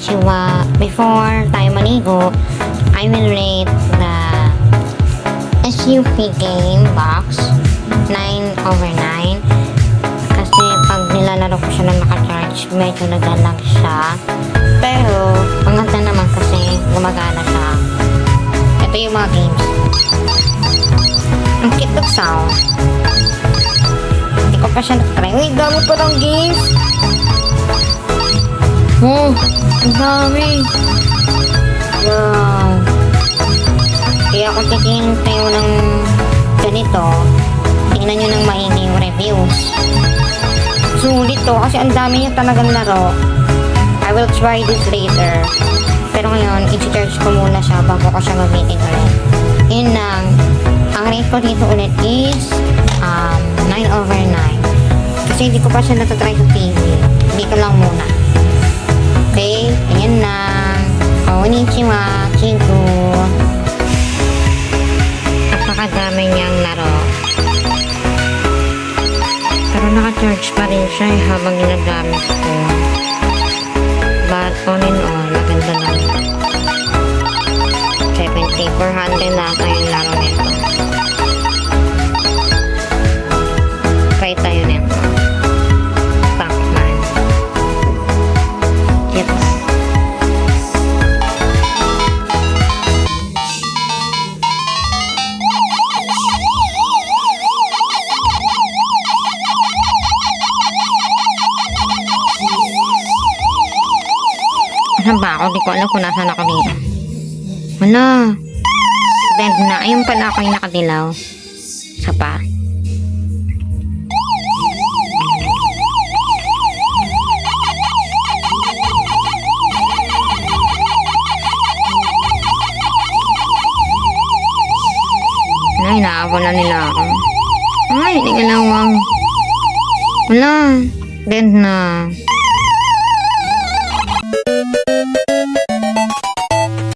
Konnichiwa. Before tayo maligo, I will rate the SUP game box 9/9 kasi pag nilalaro ko siya ng naka-charge, medyo nagalag siya. Pero, ang ganda naman kasi gumagana siya. Ito yung mga games. Ang cute ng sound. Hindi ko pa siya na-try. Uy, dami pa ng games. Oh, ang dami. Wow. Kaya kung titingin kayo ng ganito, tingnan nyo ng maigi yung reviews. Sulit to kasi ang dami niya talagang laro. I will try this later. Pero ngayon, i-charge ko muna siya bago ko siya gamitin ulit. Yun lang. Ang rate ko dito ulit is 9/9. Kasi hindi ko pa siya natatry sa TV. Dito lang muna. Okay? Ayan lang. Konnichiwa. Chiku. Napakadami niyang laro. Pero naka-charge pa rin siya habang ginagamit ko. But all in all, maganda lang. 400 na yung laro nito. Try tayo nito. Pac-Man. Yes. Saan ba ako? Di ko alam kung nasaan ako dito. Wala. Dead na. Ayun pala ako yung nakadilaw. Sa pa. Ay, naabon na nila ako. Ay, hindi ka lang. Wala. Dead na.